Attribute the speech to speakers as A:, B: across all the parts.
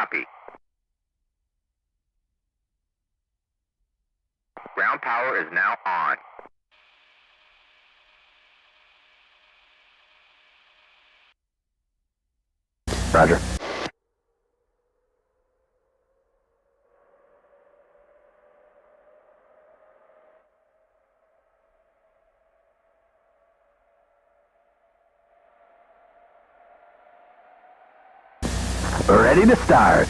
A: Copy. Ground power is now on. Roger. Ready to start.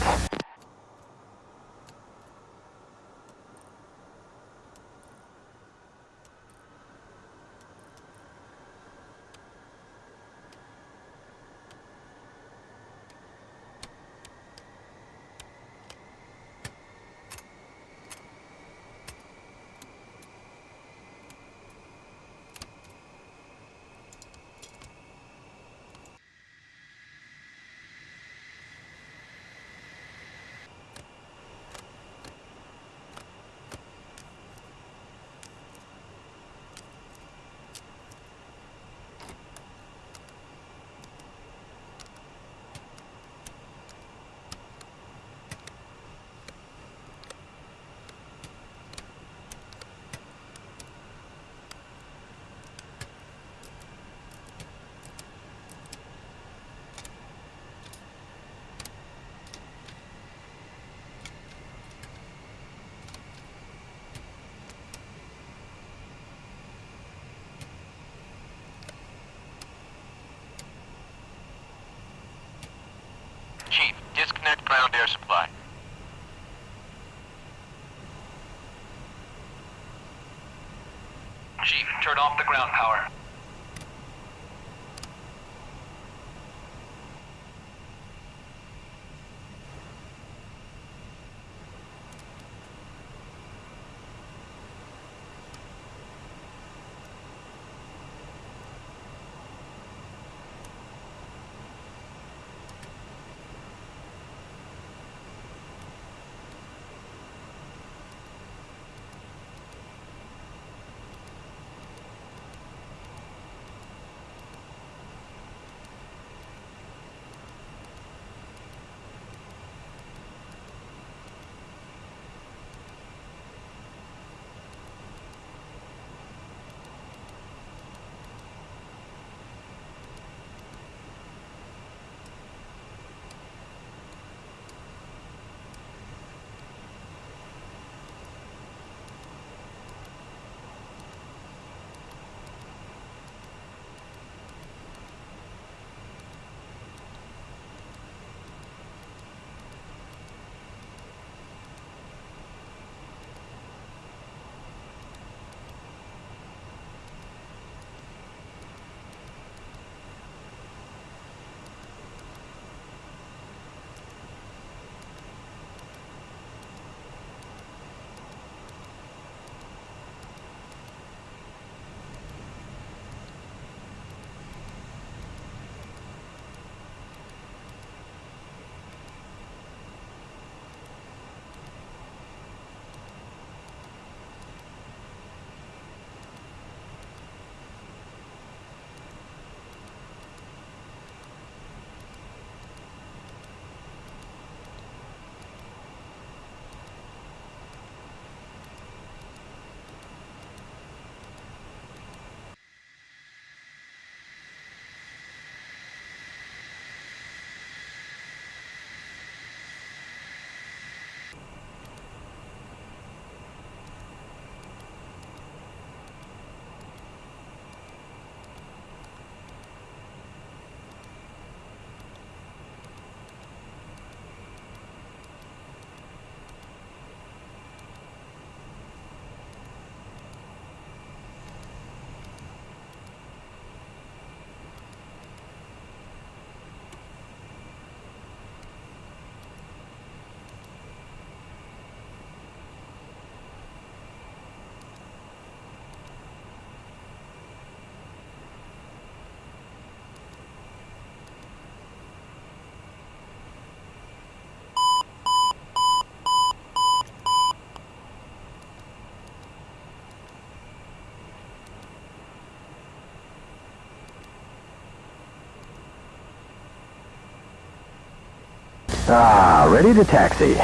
B: Chief, disconnect ground air supply. Chief, turn off the ground power.
A: Ready Ready to taxi.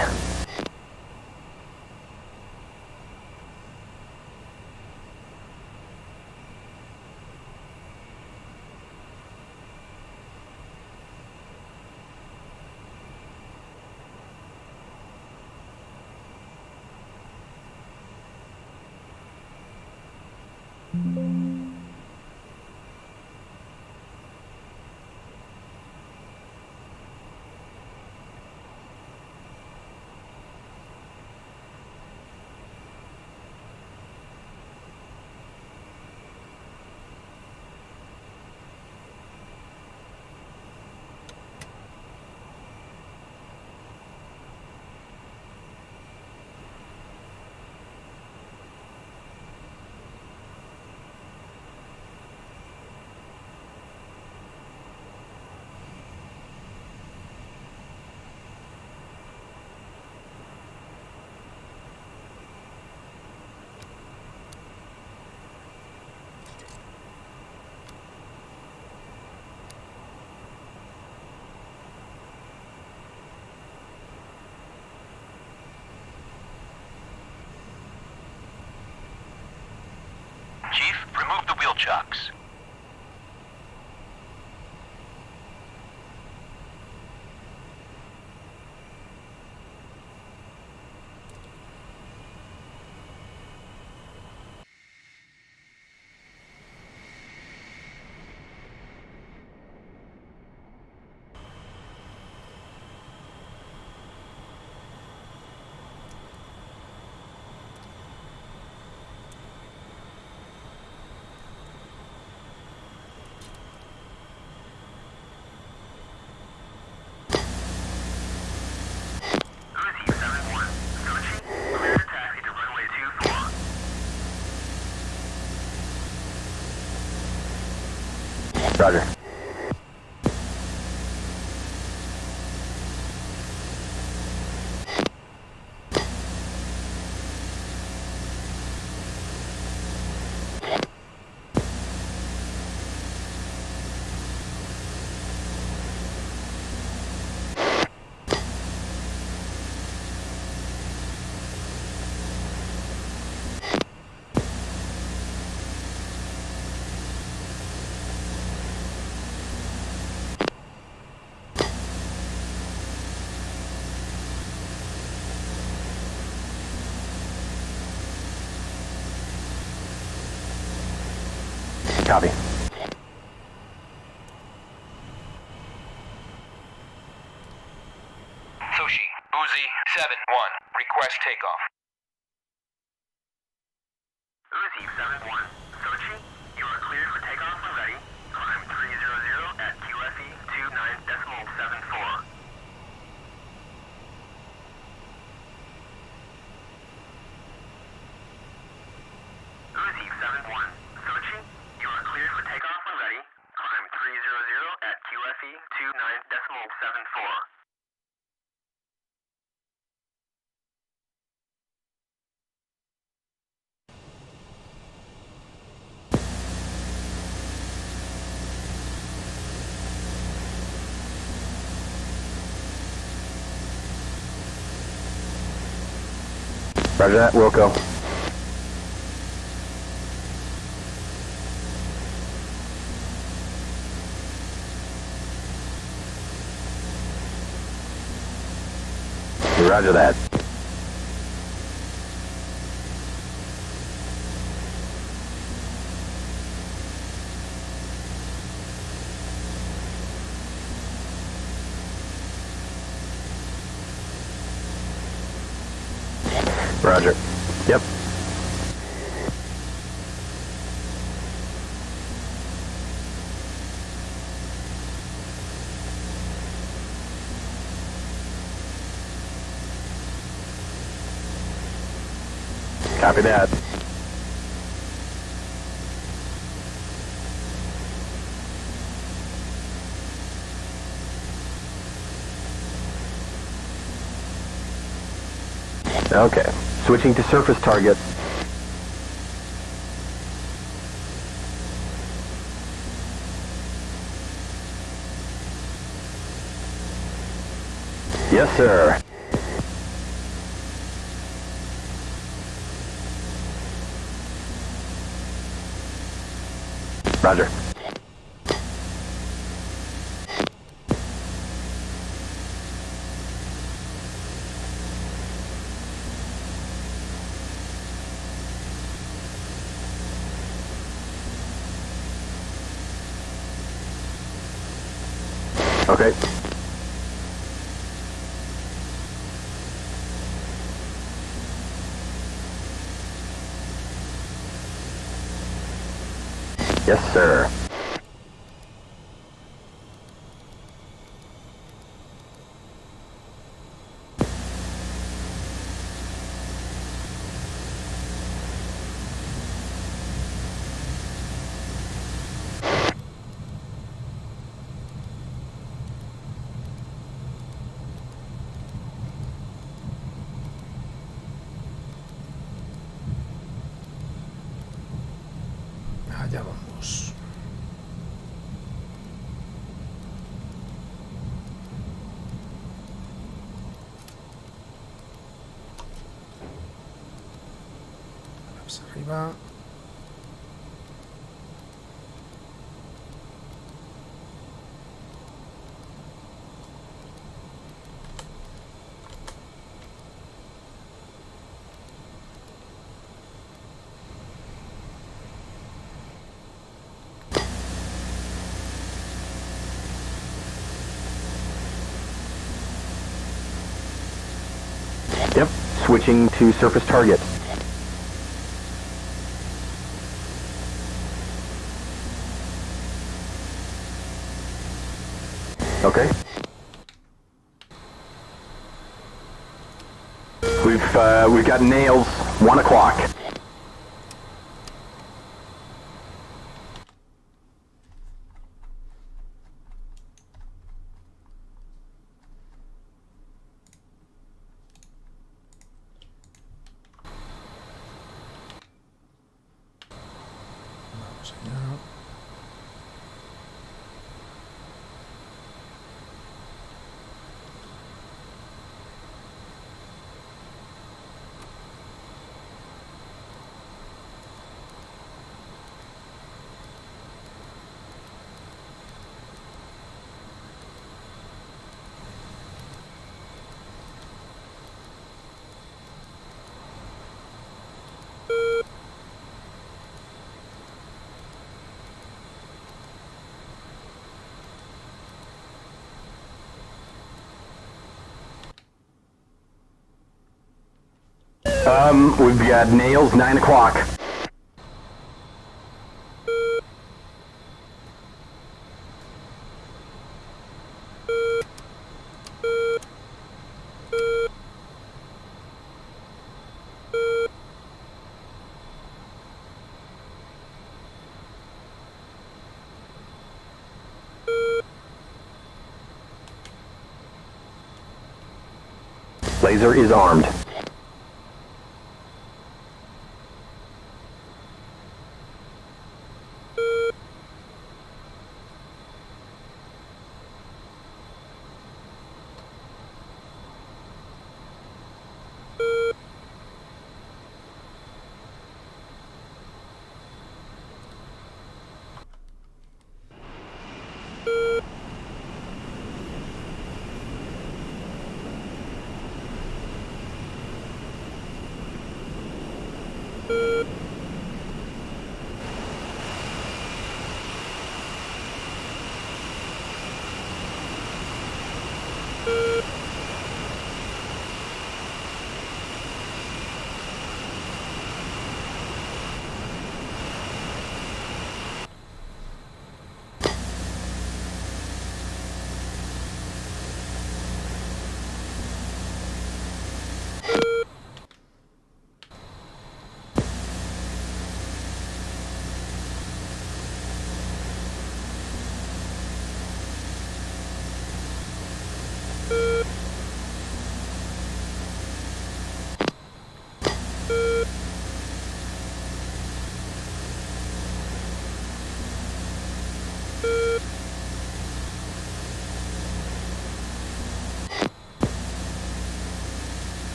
B: Chief, remove the wheel chocks.
A: Roger. Copy.
B: Sushi, Uzi, 7-1. Request takeoff.
A: Uzi 7-1. Sochi, you are cleared for takeoff and ready. Climb 300 at QFE 29.74. Uzi 7-1. Sochi, you are cleared for takeoff and ready. Climb 300 at QFE 29.74. Roger that, Wilco. Roger that. Roger. Yep. Copy that. Okay. Switching to surface target. Yes, sir.
C: Roger. Okay. Yes, sir.
D: Allá vamos. Vamos arriba.
C: Yep. Switching to surface target. Okay. We've got nails. 1 o'clock.
D: Vamos allá.
C: We've got nails. 9 o'clock. Laser is armed.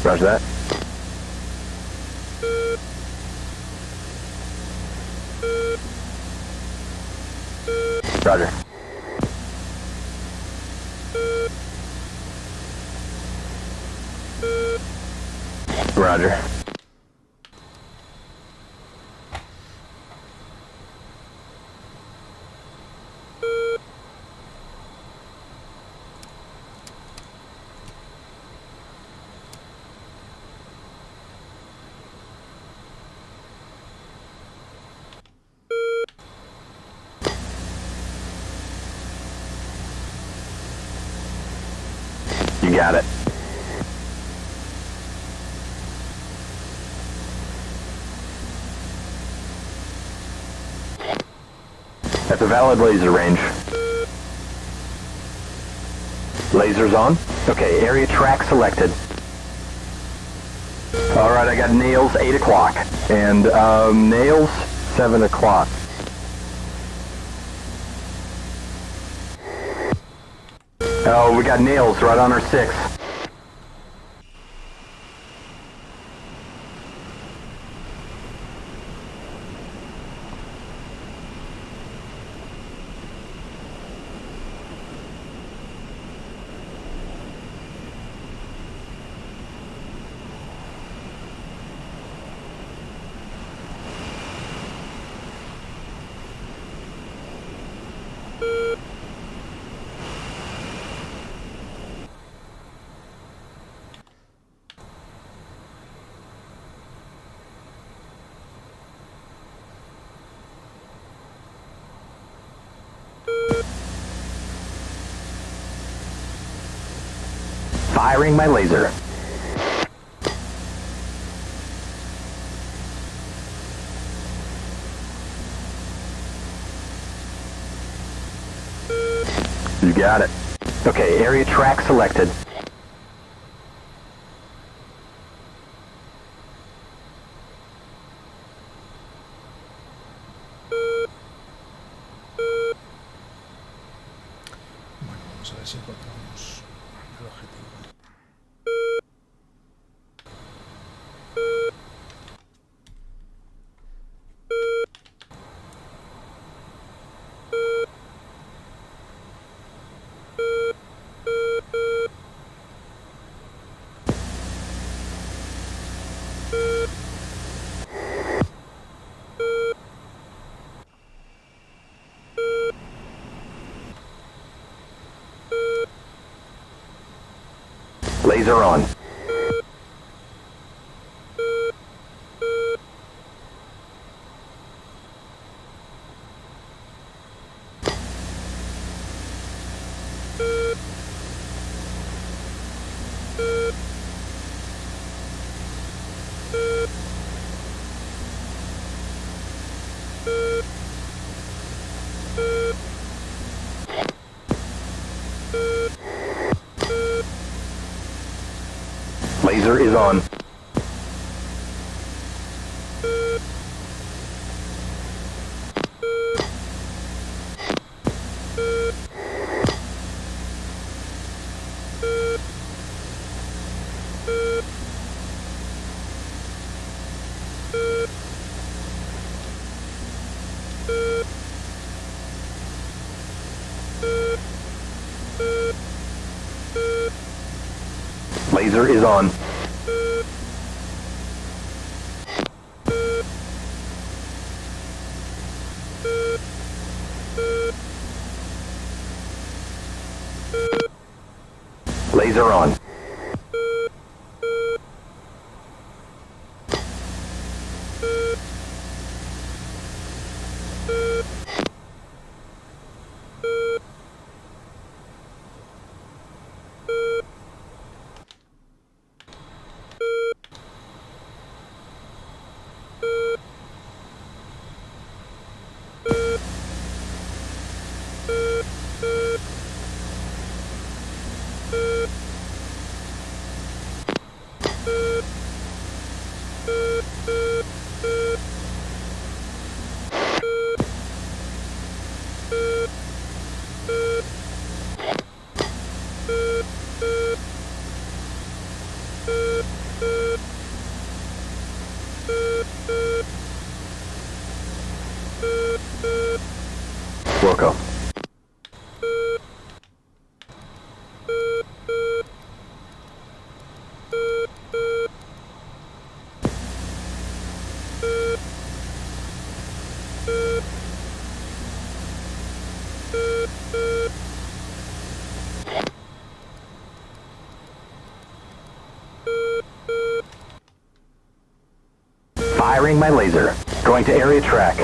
C: Roger that. Roger. Roger. You got it. That's a valid laser range. Lasers on? Okay, area track selected. Alright, I got nails 8 o'clock. And, nails 7 o'clock. Oh, we got nails right on our 6. Firing my laser. You got it. Okay, area track selected.
D: Bueno, vamos a ver si encontramos el objetivo.
C: Laser on. Laser is on. Laser is on. Laser on. Wilco. Firing my laser. Going to area track.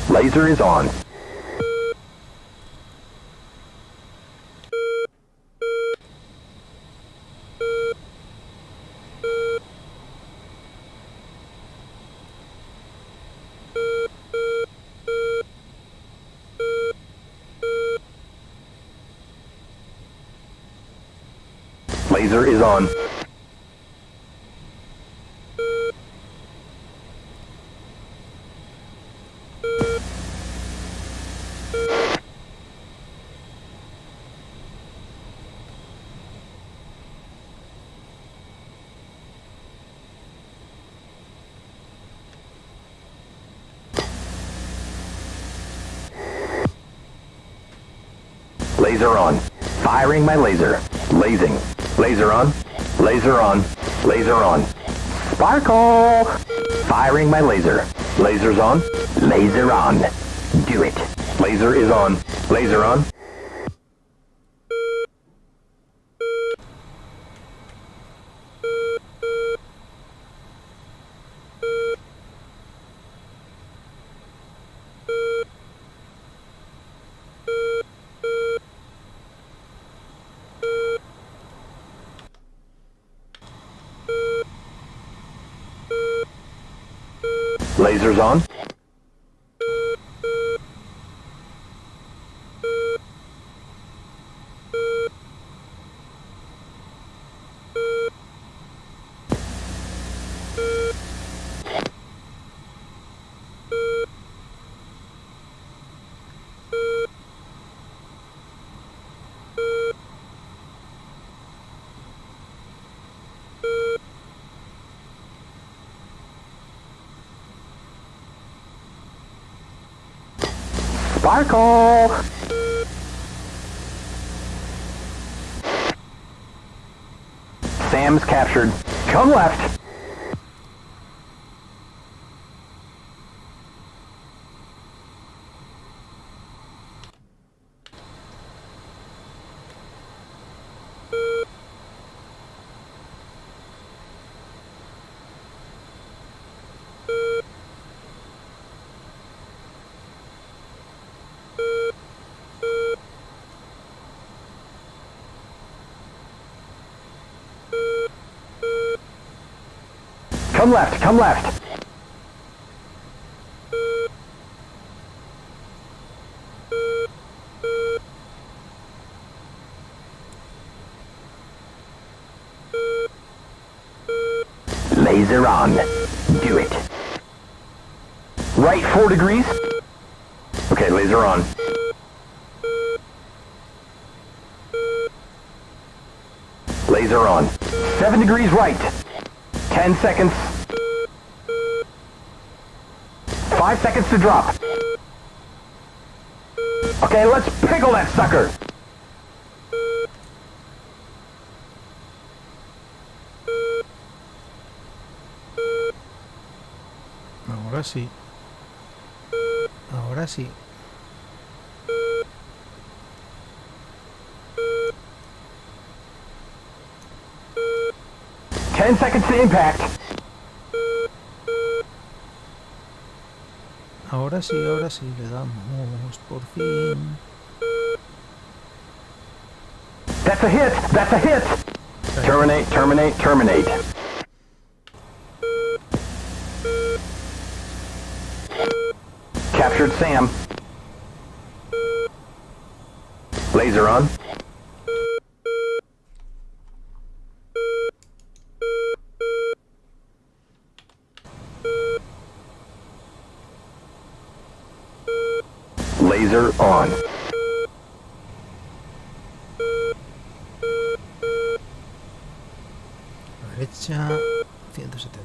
C: Laser is on. Laser is on. Laser on. Firing my laser. Lasing. Laser on. Laser on. Laser on. Sparkle! Firing my laser. Laser's on. Laser on. Do it. Laser is on. Laser on. Laser's on. Sparkle! Sam's captured. Come left. Come left, come left. Laser on. Do it. Right 4 degrees. Okay, laser on. Laser on. 7 degrees right. 10 seconds. 5 seconds to drop. Okay, let's pickle that sucker.
D: Ahora sí. Ahora sí.
C: Ten seconds to impact.
D: Ahora sí, le damos por fin.
C: That's a hit! That's a hit! Terminate, terminate, terminate. Capture Captured Sam. Laser on. Laser on.
D: A la derecha, 178.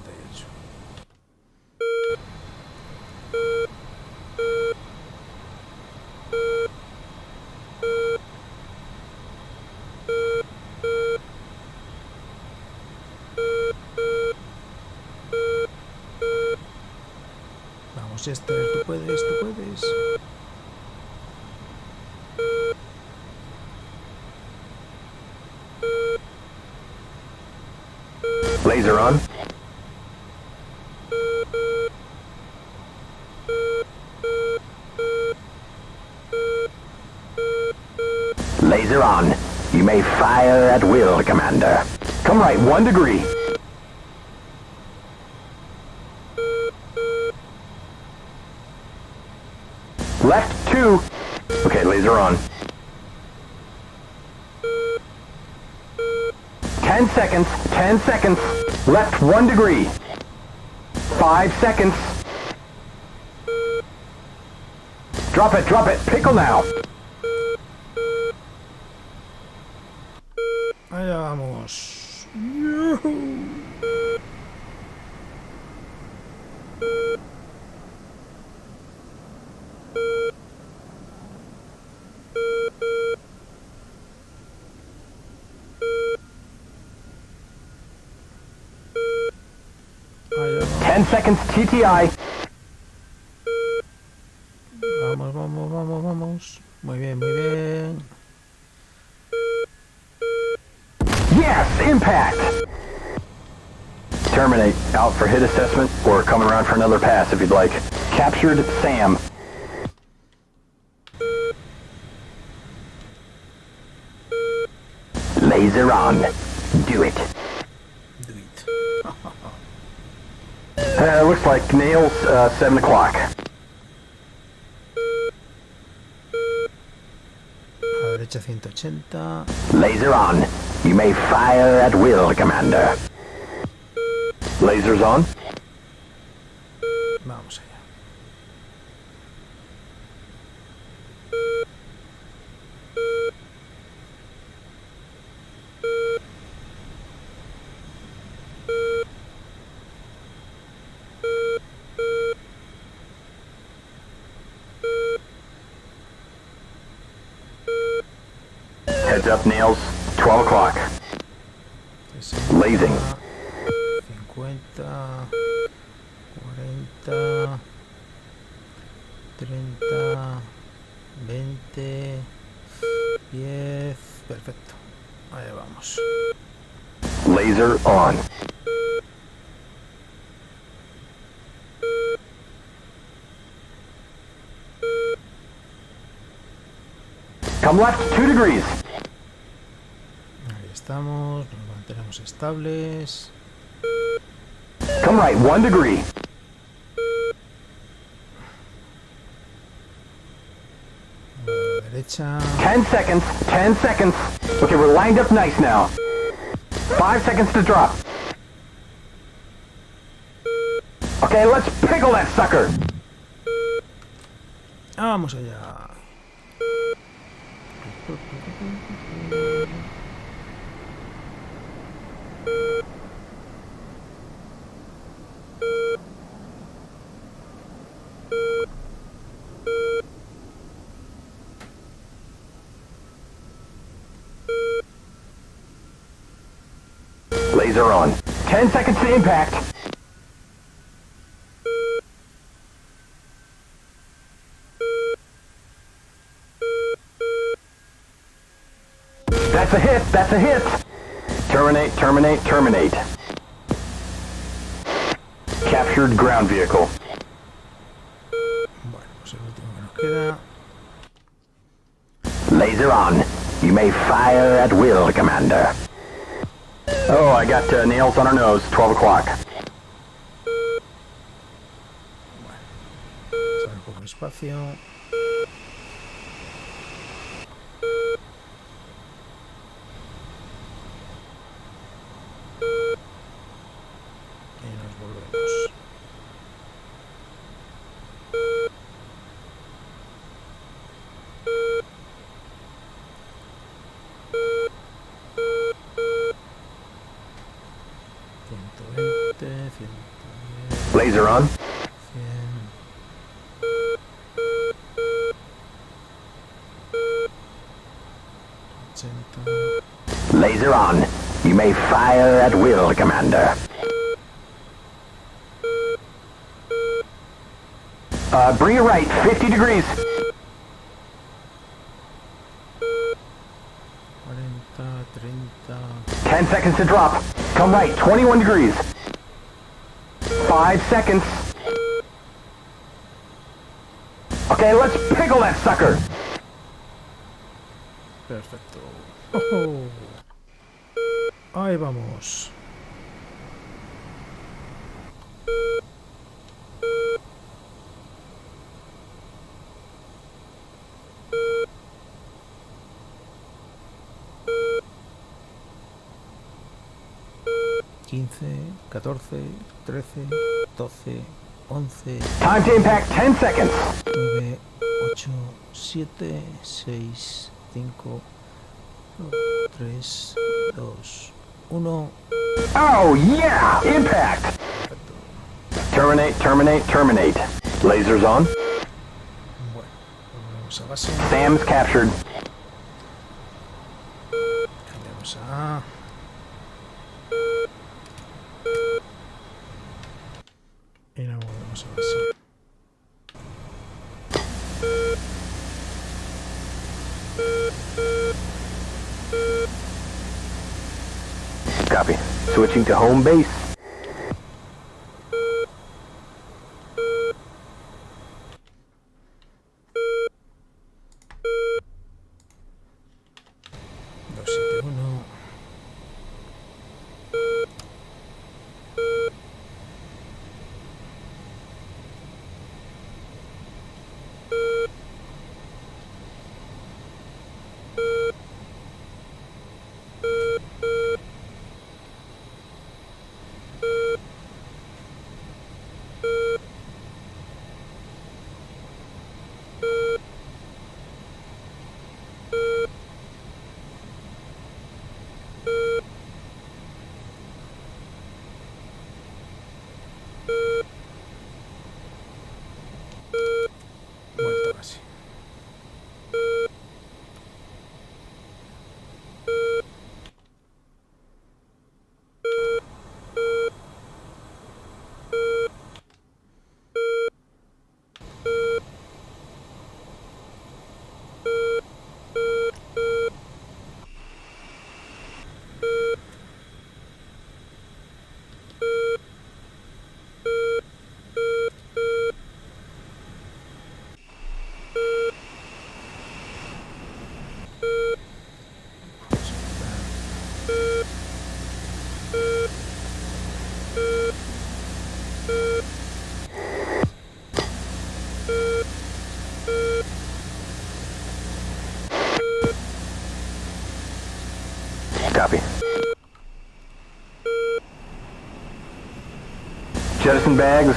D: Vamos, Esther, tú puedes, tú puedes.
C: Laser on. Laser on. You may fire at will, Commander. Come right 1 degree. Left 2. Okay, laser on. 10 seconds, 10 seconds. Left 1 degree. 5 seconds. Drop it, pickle now.
D: Allá vamos. ¡Yujú! Allá
C: 10 seconds TTI.
D: vamos, vamos, vamos, vamos. Muy bien, muy bien.
C: Yes, impact. Terminate. Out for hit assessment or coming around for another pass if you'd like. Captured Sam. Laser on. Do it.
D: Do it.
C: Looks like nails 7 o'clock.
D: A la derecha 180.
C: Laser on. You may fire at will, Commander. Lasers on.
D: Vamos allá.
C: Heads up, nails. 12 o'clock.
D: 60,
C: Blazing.
D: 50, 40, 30, 20, 10. Perfecto. Allá vamos.
C: Laser on. Come left 2 degrees.
D: Ahí estamos. Nos mantenemos estables.
C: Come right 1 degree.
D: A la derecha.
C: 10 seconds, 10 seconds. Okay, we're lined up nice now. 5 seconds to drop. Okay, let's pickle that sucker.
D: Vamos allá.
C: Laser on. 10 seconds to impact. That's a hit, that's a hit. Terminate, terminate, terminate. Captured ground vehicle.
D: Bueno, pues el último que nos queda.
C: Laser on. You may fire at will, Commander. Oh, I got nails on our nose. 12 o'clock.
D: Sabe cómo es despacio. Y nos volvemos.
C: Laser on.
D: 80.
C: Laser on. You may fire at will, Commander. Bring it right, 50 degrees. 10 seconds to drop. Come right, 21 degrees. 5 seconds. Okay, let's pickle that sucker.
D: Perfecto. ¡Oh! Ahí vamos. ...15, 14, 13, 12, 11...
C: Time to impact, 10 seconds.
D: 9, 8, 7, 6, 5, 3, 2, 1...
C: Oh, yeah! Impact! Terminate, terminate, terminate. Lasers on.
D: Bueno, volvemos a base.
C: Sam's captured.
D: Cambiamos a A. Y nos volvemos a base.
C: Copy. Switching to home base.
D: Vuelta a base.
C: Copy. Jettison bags.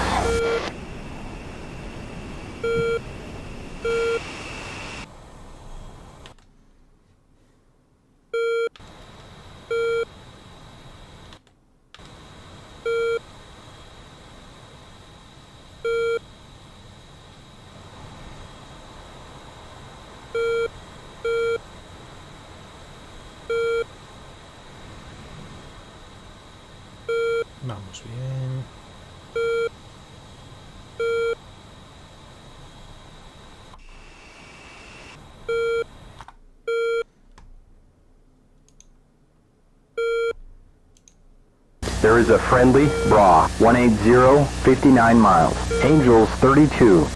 D: Vamos bien.
C: There is a friendly, Bra, 180, 59 miles. Angels 32.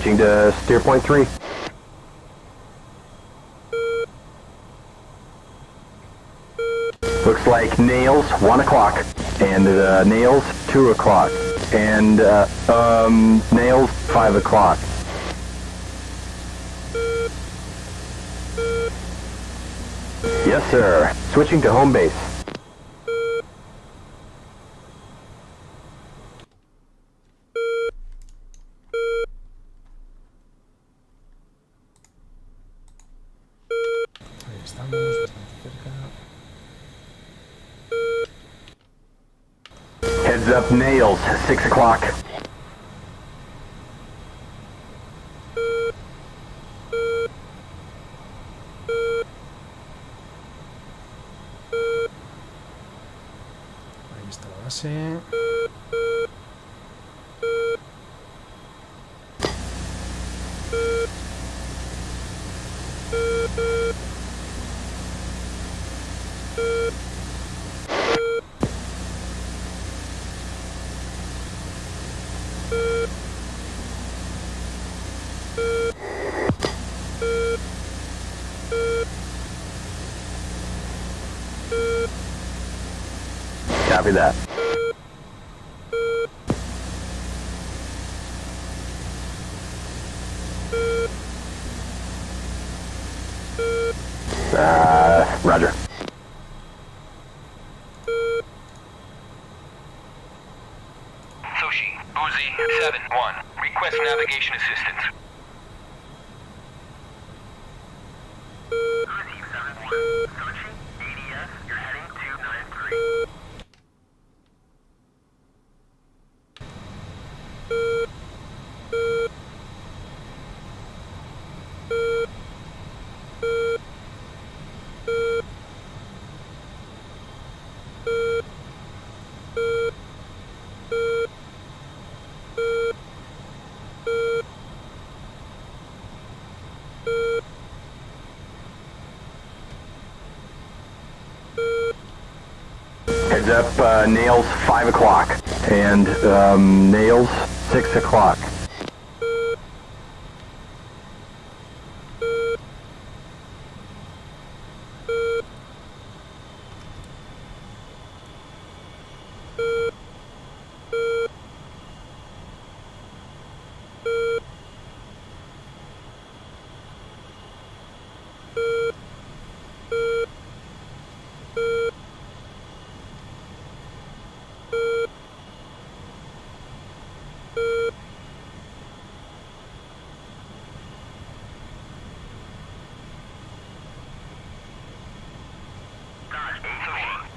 C: Switching to steer point 3. Looks like nails 1 o'clock, and nails 2 o'clock, and nails 5 o'clock. Yes, sir. Switching to home base.
D: Ahí estamos, bastante cerca.
C: Heads up, nails 6 o'clock.
D: Ahí está la base.
C: Copy that. Roger.
B: Sushi, Uzi, 7-1. Request navigation assistance.
A: Uzi 7-1, Sochi, ADS, you're heading to 93.
C: Heads up, nails 5 o'clock, and nails 6 o'clock.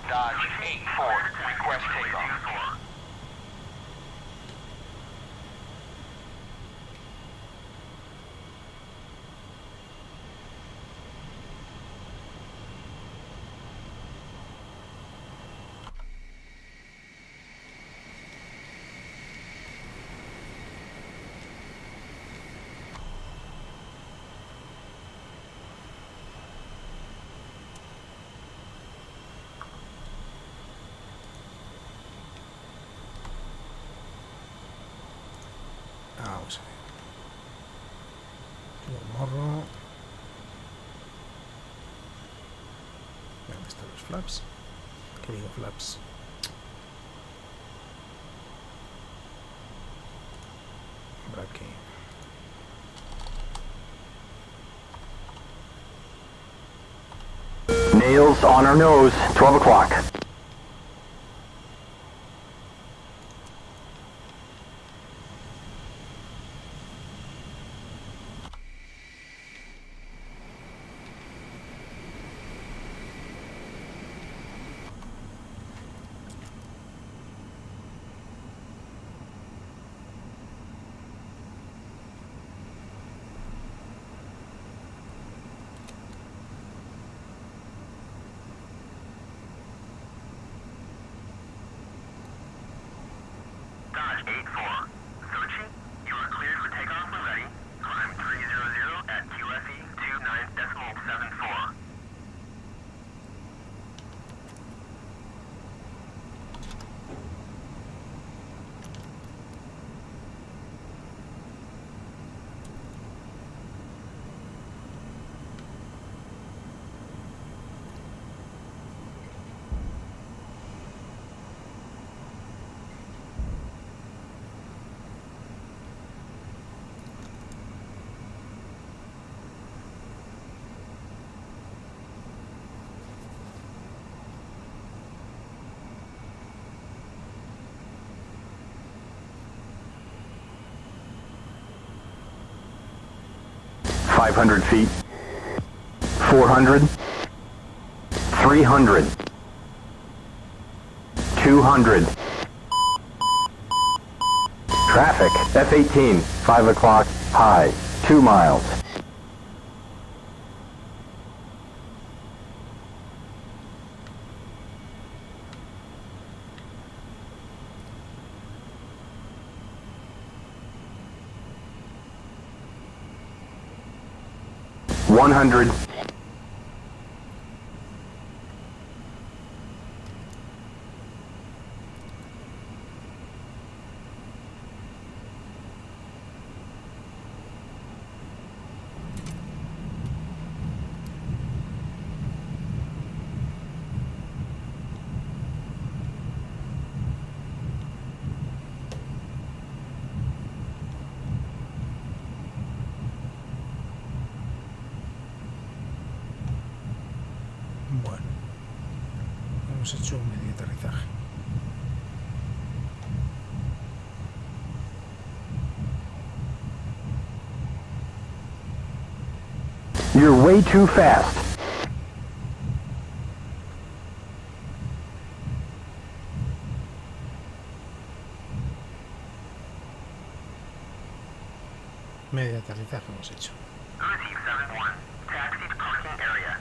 B: Dodge 8-4. Request takeoff.
D: Vamos a ver. El morro. ¿Dónde están los flaps? ¿Qué digo flaps? Por aquí.
C: Nails on our nose, 12 o'clock. 500 feet. 400. 300. 200. Traffic. F-18. 5 o'clock. High. 2 miles. One hundred.
D: Bueno, hemos hecho un medio aterrizaje.
C: You're way too fast.
D: Medio aterrizaje hemos hecho.
A: Uzi 7-1, taxi to parking area.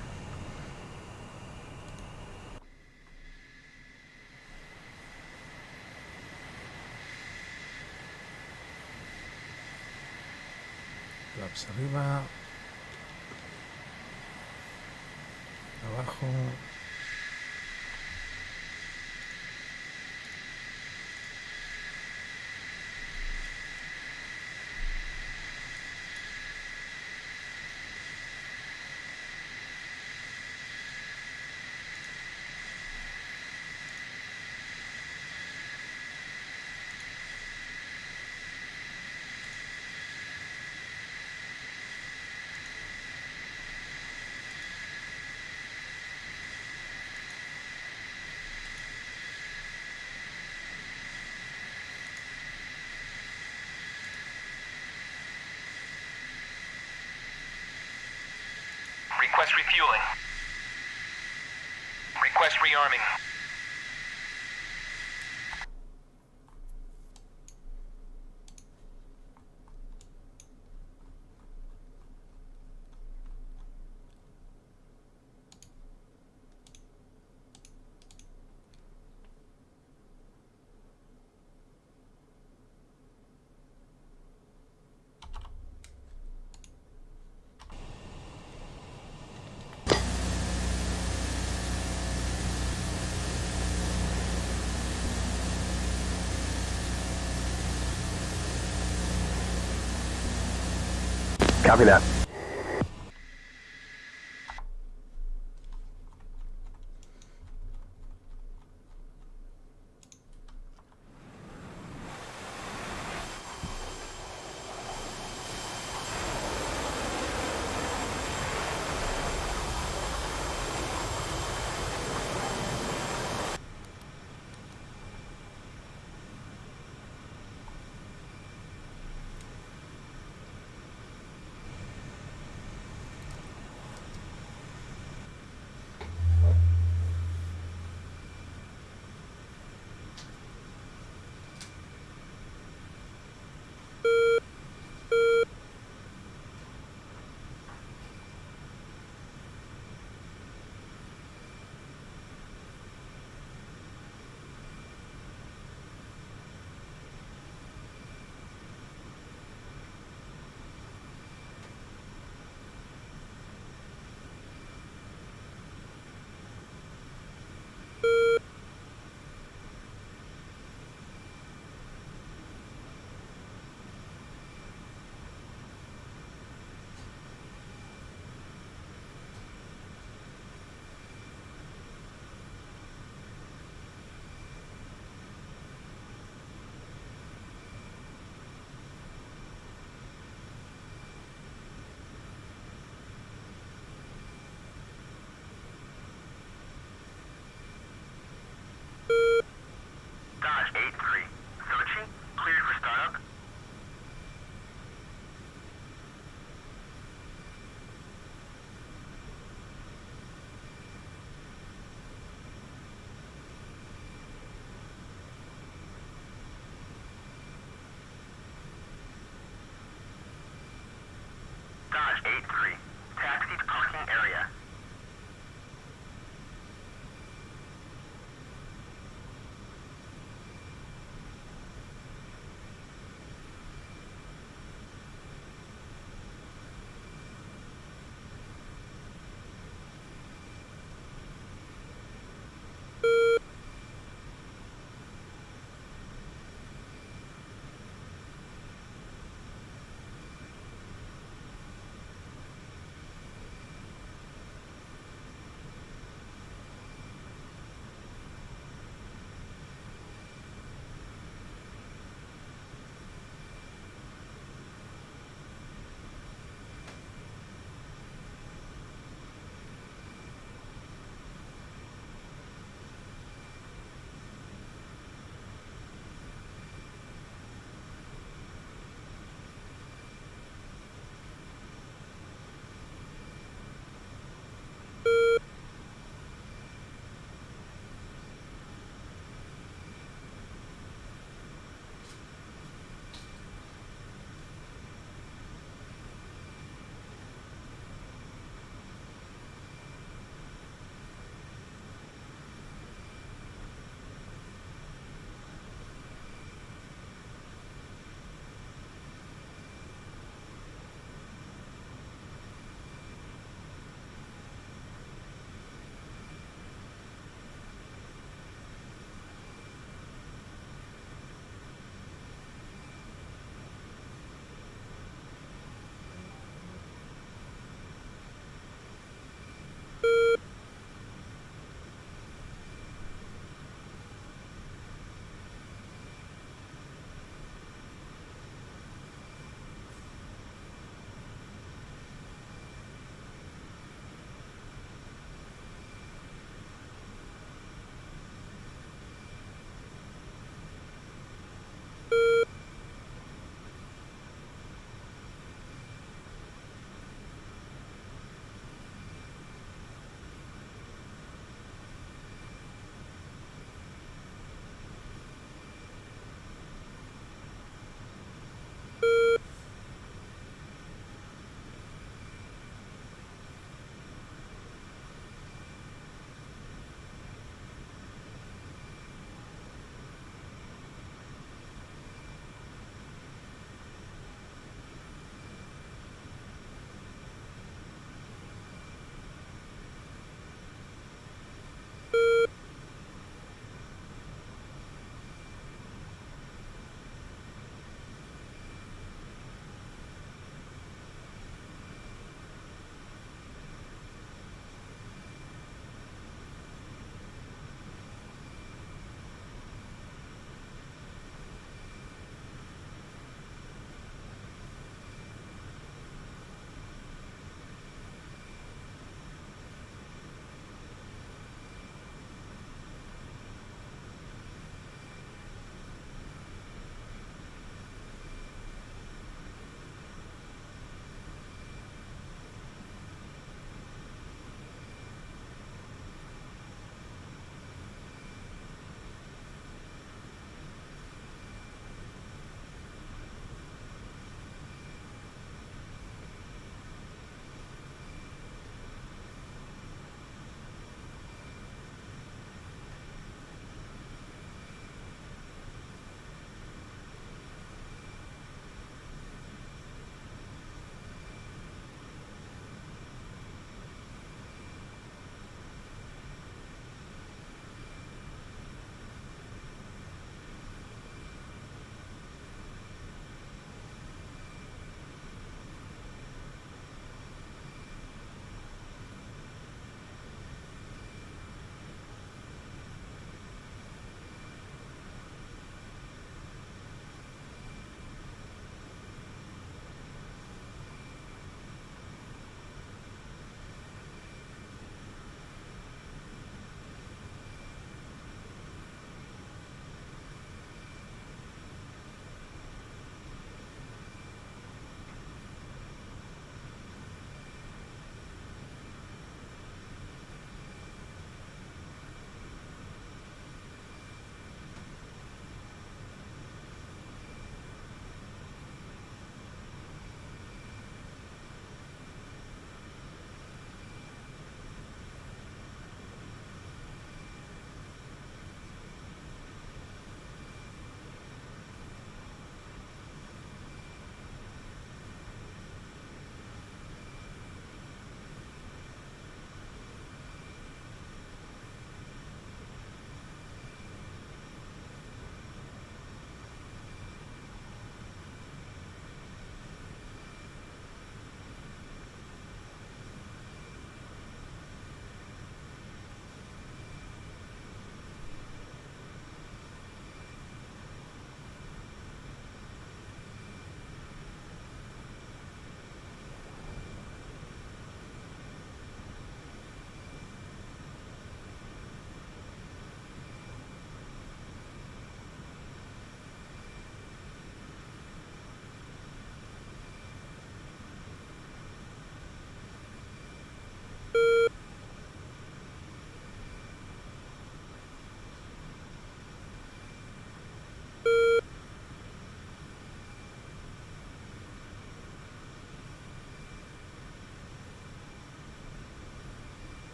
D: Flaps arriba. Abajo.
B: Request refueling. Request rearming.
C: Copy that.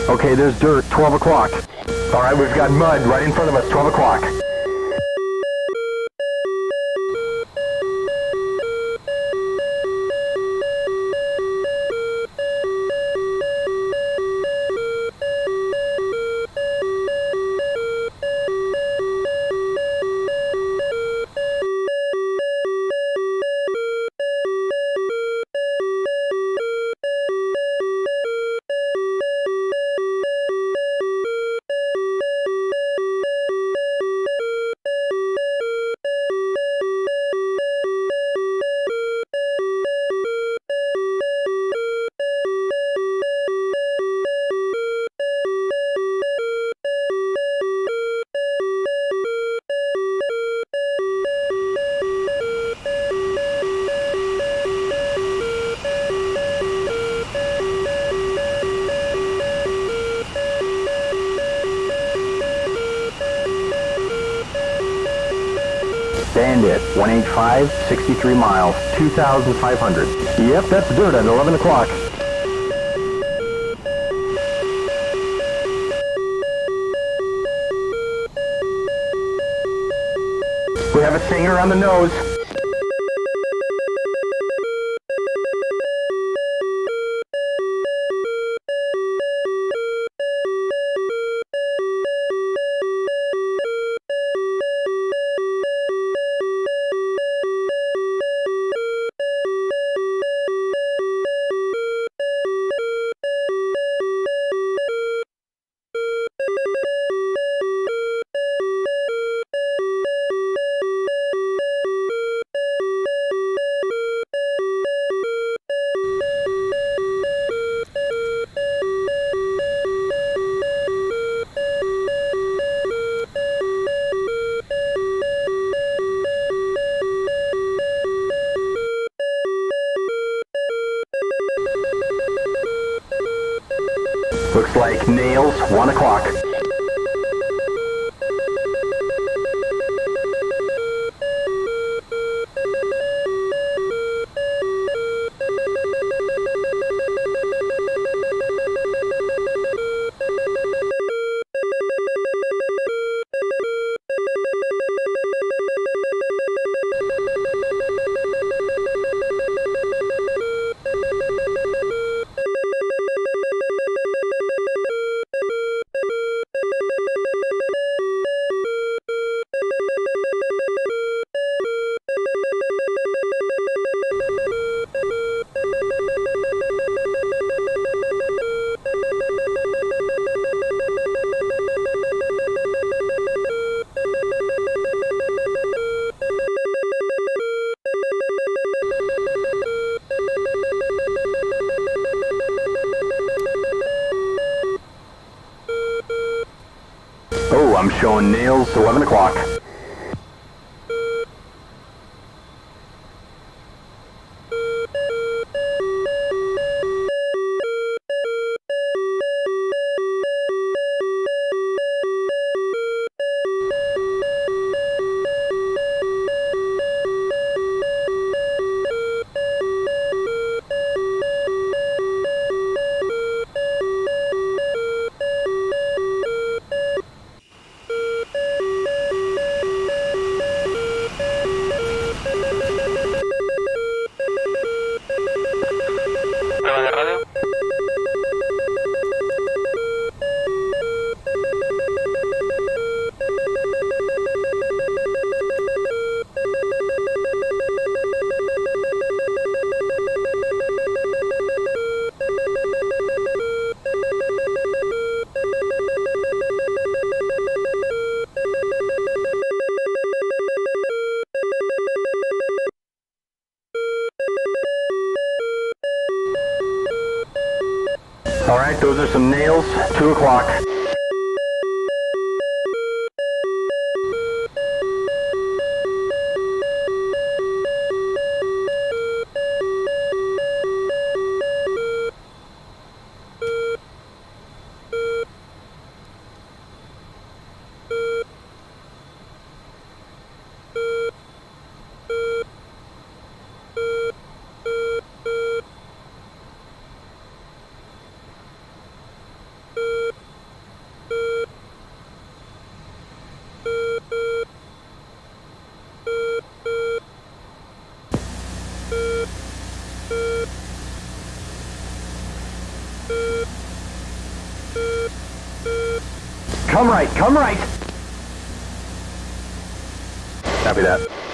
C: Okay, there's dirt, 12 o'clock. Alright, we've got mud right in front of us, 12 o'clock. Bandit, 185, 63 miles, 2,500. Yep, that's dirt at 11 o'clock. We have a singer on the nose. Looks like nails, 1 o'clock. Oh, I'm showing nails, 11 o'clock. Alright, those are some nails, 2 o'clock. come right, come right. Copy that.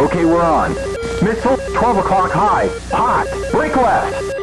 C: Okay, we're on. Missile, 12 o'clock high. Hot. Break left.